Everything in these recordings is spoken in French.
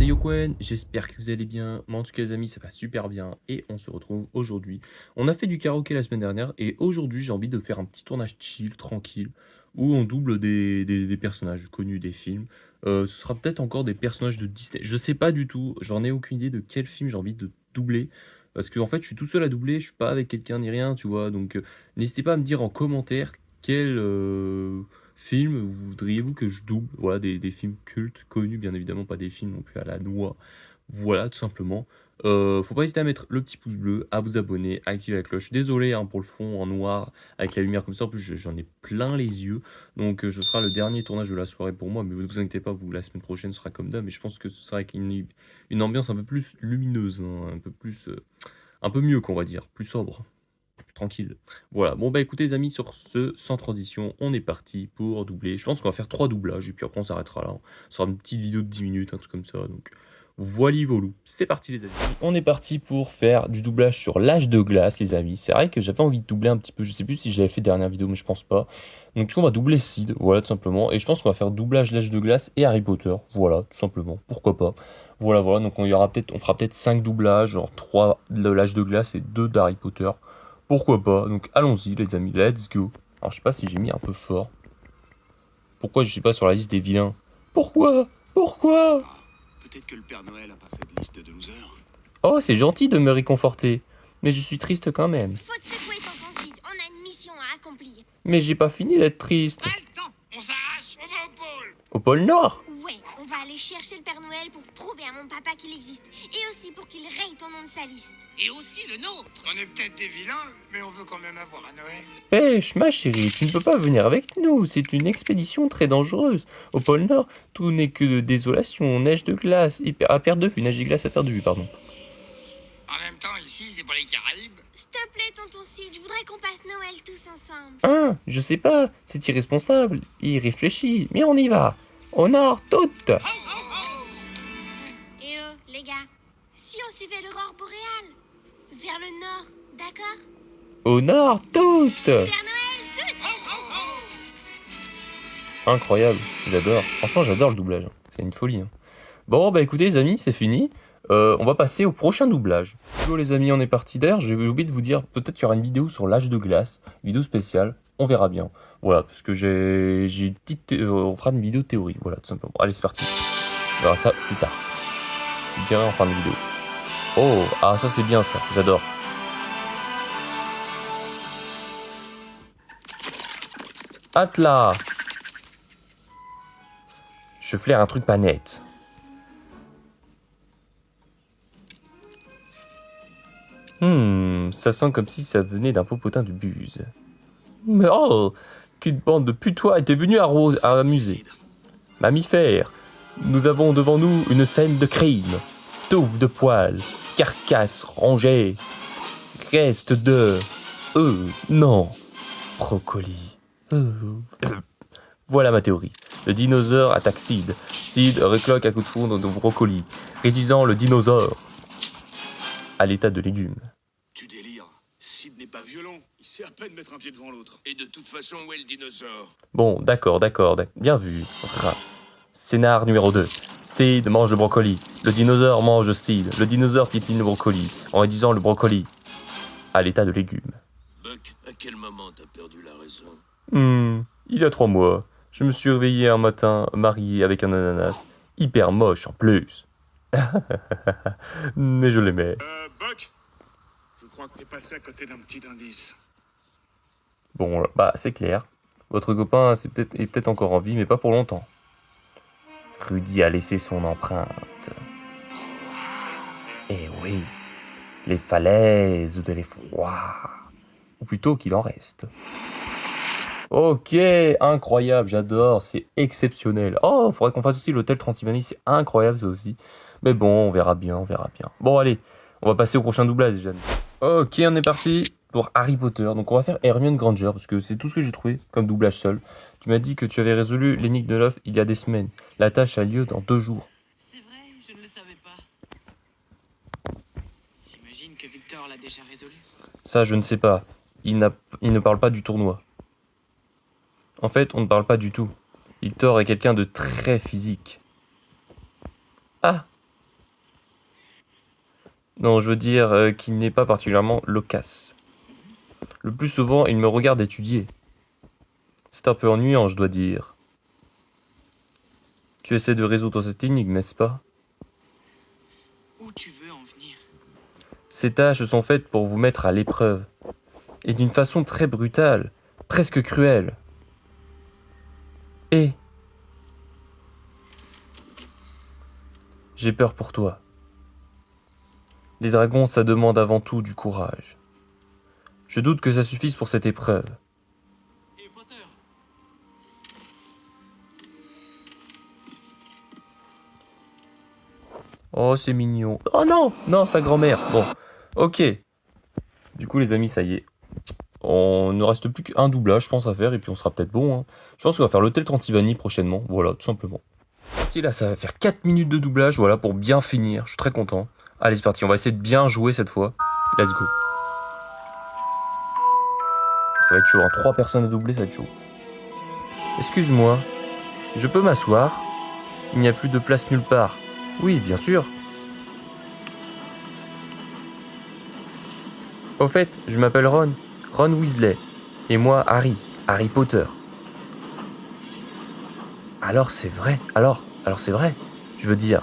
c'est Yokoen, j'espère que vous allez bien. Moi en tout cas les amis, ça va super bien et on se retrouve aujourd'hui. On a fait du karaoké la semaine dernière et aujourd'hui j'ai envie de faire un petit tournage chill, tranquille, où on double des personnages connus des films. Ce sera peut-être encore des personnages de Disney. Je sais pas du tout, j'en ai aucune idée de quel film j'ai envie de doubler. Parce que en fait je suis tout seul à doubler, je suis pas avec quelqu'un ni rien, tu vois. Donc n'hésitez pas à me dire en commentaire quel film voudriez-vous que je double? Voilà, des films cultes, connus, bien évidemment, pas des films non plus à la noix. Voilà, tout simplement. Faut pas hésiter à mettre le petit pouce bleu, à vous abonner, à activer la cloche. Désolé hein, pour le fond en noir, avec la lumière comme ça. En plus, j'en ai plein les yeux. Donc, ce sera le dernier tournage de la soirée pour moi. Mais ne vous inquiétez pas, vous, la semaine prochaine sera comme d'hab. Mais je pense que ce sera avec une ambiance un peu plus lumineuse, hein, un peu plus, un peu mieux, qu'on va dire, plus sobre. Tranquille. Voilà, bon bah écoutez les amis, sur ce, sans transition, on est parti pour doubler. Je pense qu'on va faire 3 doublages et puis après on s'arrêtera là. Ce sera une petite vidéo de 10 minutes, un truc comme ça. Donc voilà volou. C'est parti les amis. On est parti pour faire du doublage sur l'âge de glace les amis. C'est vrai que j'avais envie de doubler un petit peu. Je sais plus si j'avais fait dernière vidéo mais je pense pas. Donc du coup on va doubler Sid, voilà tout simplement. Et je pense qu'on va faire doublage l'âge de glace et Harry Potter. Voilà, tout simplement. Pourquoi pas. Voilà, voilà. Donc on fera peut-être 5 doublages, genre 3 de l'âge de glace et 2 d'Harry Potter. Pourquoi pas? Donc allons-y les amis, let's go. Alors je sais pas si j'ai mis un peu fort. Pourquoi je suis pas sur la liste des vilains? Pourquoi? Je sais Pourquoi? pas. Peut-être que le Père Noël a pas fait de liste de losers. Oh, c'est gentil de me réconforter. Mais je suis triste quand même. Faut te secouer, tonton Sid. On a une mission à accomplir. Mais j'ai pas fini d'être triste. Pas le temps. On s'arrache. On va au pôle. Au pôle Nord? Ouais, on va aller chercher le Père Noël pour prouver à mon papa qu'il existe. Et aussi pour qu'il raye ton nom de sa liste. Et aussi le nôtre. On est peut-être des vilains, mais on veut quand même avoir un Noël. Pêche, ma chérie, tu ne peux pas venir avec nous. C'est une expédition très dangereuse. Au pôle Nord, tout n'est que de désolation, neige de glace, à perte de vue, neige et glace à perte de vue, pardon. En même temps, ici, c'est pas les Caraïbes. S'il te plaît, tonton Sid, je voudrais qu'on passe Noël tous ensemble. Hein, je sais pas, c'est irresponsable, irréfléchi, mais on y va. Au Nord, toutes. Et les gars, si on suivait l'aurore boréale, vers le nord, d'accord? Au Nord, toutes. Père Noël, tout! Incroyable, j'adore. Franchement, j'adore le doublage. C'est une folie. Hein. Bon, bah écoutez les amis, c'est fini. On va passer au prochain doublage. Hello les amis, on est parti. D'ailleurs, j'ai oublié de vous dire, peut-être qu'il y aura une vidéo sur l'âge de glace, vidéo spéciale. On verra bien. Voilà, parce que j'ai une petite, on fera une vidéo théorie. Voilà, tout simplement. Allez, c'est parti. On verra ça plus tard. Je dirai en fin de vidéo. Oh, ah ça c'est bien ça, j'adore. Atla. Je flaire un truc pas net. Ça sent comme si ça venait d'un popotin de buse. Mais oh, qu'une bande de putois était venue à amuser. Mammifères, nous avons devant nous une scène de crime. Touffe de poils, carcasse rongée, reste de... non, brocoli. Voilà ma théorie. Le dinosaure attaque Sid. Sid recloque à coups de foudre de brocoli, réduisant le dinosaure à l'état de légume. Tu délires. Sid n'est pas violent. Il sait à peine mettre un pied devant l'autre. Et de toute façon, où est le dinosaure? Bon, d'accord, bien vu. Scénar numéro 2. Sid mange le brocoli. Le dinosaure mange Sid. Le dinosaure piétine le brocoli, en réduisant le brocoli à l'état de légume. Buck, à quel moment t'as perdu la raison? Il y a 3 mois, je me suis réveillé un matin marié avec un ananas. Hyper moche en plus. Mais je l'aimais. Buck, je crois que t'es passé à côté d'un petit indice. Bon, bah c'est clair. Votre copain est peut-être encore en vie, mais pas pour longtemps. Rudy a laissé son empreinte. Eh oui, les falaises de l'effroi. Ou plutôt qu'il en reste. Ok, incroyable, j'adore, c'est exceptionnel. Oh, faudrait qu'on fasse aussi l'hôtel Transylvanie, c'est incroyable ça aussi. Mais bon, on verra bien, on verra bien. Bon, allez, on va passer au prochain doublage déjà. Ok, on est parti pour Harry Potter. Donc on va faire Hermione Granger, parce que c'est tout ce que j'ai trouvé comme doublage seul. Tu m'as dit que tu avais résolu l'énigme de l'œuf il y a des semaines. La tâche a lieu dans 2 jours. C'est vrai, je ne le savais pas. J'imagine que Victor l'a déjà résolu. Ça, je ne sais pas. Il ne parle pas du tournoi. En fait, on ne parle pas du tout. Victor est quelqu'un de très physique. Ah, Non, je veux dire qu'il n'est pas particulièrement loquace. Le plus souvent, il me regarde étudier. C'est un peu ennuyant, je dois dire. Tu essaies de résoudre cette énigme, n'est-ce pas? Où tu veux en venir? Ces tâches sont faites pour vous mettre à l'épreuve. Et d'une façon très brutale, presque cruelle. Et j'ai peur pour toi. Les dragons, ça demande avant tout du courage. Je doute que ça suffise pour cette épreuve. Et Potter? Oh, c'est mignon. Oh non, non, sa grand-mère. Bon, ok. Du coup, les amis, ça y est. On ne reste plus qu'un doublage, je pense, à faire, et puis on sera peut-être bon. Hein. Je pense qu'on va faire l'hôtel Transilvanie prochainement. Voilà, tout simplement. Si là, ça va faire 4 minutes de doublage, voilà, pour bien finir. Je suis très content. Allez, c'est parti, on va essayer de bien jouer cette fois. Let's go. Ça va être chaud, hein. 3 personnes à doubler, ça va être chaud. Excuse-moi, je peux m'asseoir? Il n'y a plus de place nulle part. Oui, bien sûr. Au fait, je m'appelle Ron, Ron Weasley. Et moi, Harry Potter. Alors c'est vrai, alors c'est vrai. Je veux dire,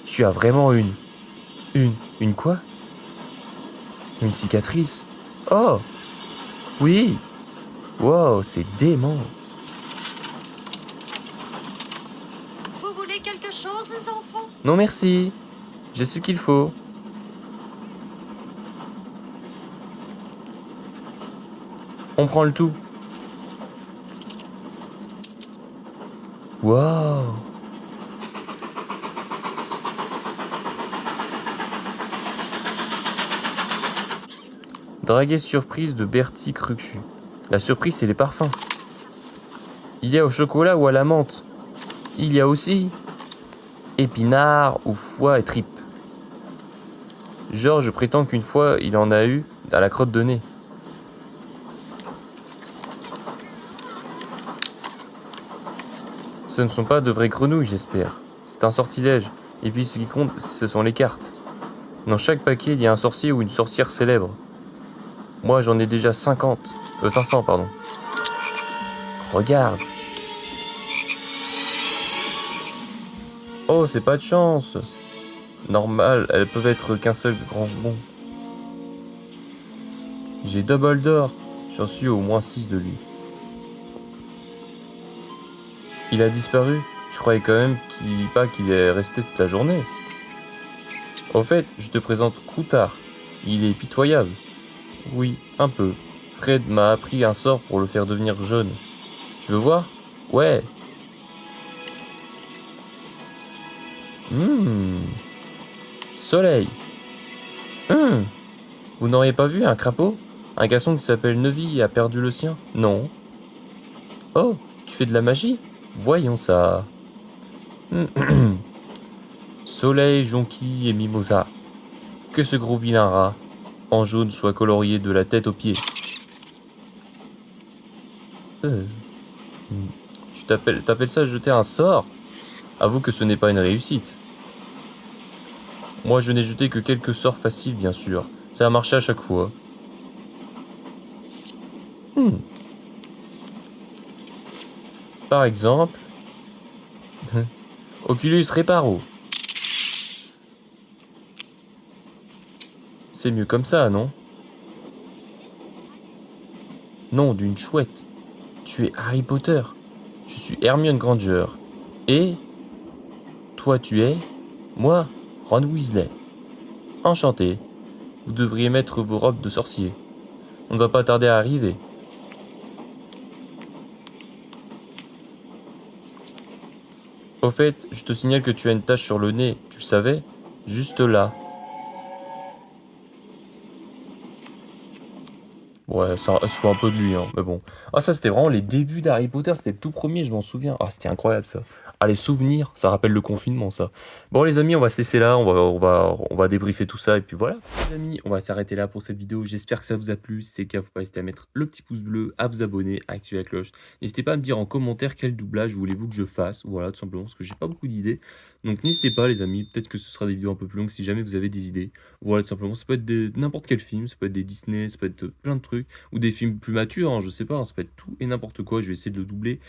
tu as vraiment une quoi? Une cicatrice? Oh, oui. Wow, c'est dément. Vous voulez quelque chose, les enfants? Non merci, j'ai ce qu'il faut. On prend le tout. Wow. Draguer surprise de Bertie Cruxu. La surprise, c'est les parfums. Il y a au chocolat ou à la menthe. Il y a aussi épinards ou foie et tripes. Georges prétend qu'une fois, il en a eu à la crotte de nez. Ce ne sont pas de vraies grenouilles, j'espère. C'est un sortilège. Et puis ce qui compte, ce sont les cartes. Dans chaque paquet, il y a un sorcier ou une sorcière célèbre. Moi, j'en ai déjà 500, pardon. Regarde. Oh, c'est pas de chance. Normal, elles peuvent être qu'un seul grand bon. J'ai Dumbledore. J'en suis au moins 6 de lui. Il a disparu. Tu croyais quand même qu'il est resté toute la journée. Au fait, je te présente Croutard. Il est pitoyable. Oui, un peu. Fred m'a appris un sort pour le faire devenir jaune. Tu veux voir? Ouais. Soleil. Vous n'auriez pas vu un crapaud? Un garçon qui s'appelle Neuville a perdu le sien? Non. Oh, tu fais de la magie? Voyons ça. Soleil, jonquille et mimosa. Que ce gros vilain rat en jaune soit colorié de la tête aux pieds. T'appelles ça jeter un sort? Avoue que ce n'est pas une réussite. Moi, je n'ai jeté que quelques sorts faciles, bien sûr. Ça a marché à chaque fois. Par exemple... Oculus Reparo. C'est mieux comme ça, non? Non, d'une chouette. Tu es Harry Potter. Je suis Hermione Granger. Et... toi, tu es... moi, Ron Weasley. Enchanté. Vous devriez mettre vos robes de sorcier. On ne va pas tarder à arriver. Au fait, je te signale que tu as une tache sur le nez, tu le savais? Juste là. Ouais, ça se fout un peu de lui, hein, mais bon. Ah, ça, c'était vraiment les débuts d'Harry Potter, c'était le tout premier, je m'en souviens. Ah, c'était incroyable, ça. Ah, les souvenirs, ça rappelle le confinement, ça. Bon, les amis, on va se laisser là, on va débriefer tout ça, et puis voilà. Les amis, on va s'arrêter là pour cette vidéo. J'espère que ça vous a plu. Si c'est le cas, faut pas hésiter à mettre le petit pouce bleu, à vous abonner, à activer la cloche. N'hésitez pas à me dire en commentaire quel doublage voulez-vous que je fasse. Voilà, tout simplement, parce que j'ai pas beaucoup d'idées. Donc n'hésitez pas, les amis. Peut-être que ce sera des vidéos un peu plus longues si jamais vous avez des idées. Voilà, tout simplement. Ça peut être n'importe quel film, ça peut être des Disney, ça peut être plein de trucs, ou des films plus matures, hein, je sais pas, hein, ça peut être tout et n'importe quoi. Je vais essayer de le doubler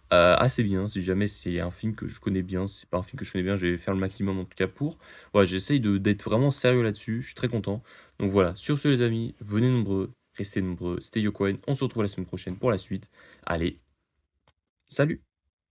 assez bien. Si jamais c'est un film que je connais bien, si c'est pas un film que je connais bien, je vais faire le maximum en tout cas pour. Voilà, j'essaye d'être vraiment sérieux là-dessus, je suis très content. Donc voilà, sur ce les amis, venez nombreux, restez nombreux, c'était Yokoen, on se retrouve la semaine prochaine pour la suite. Allez, salut!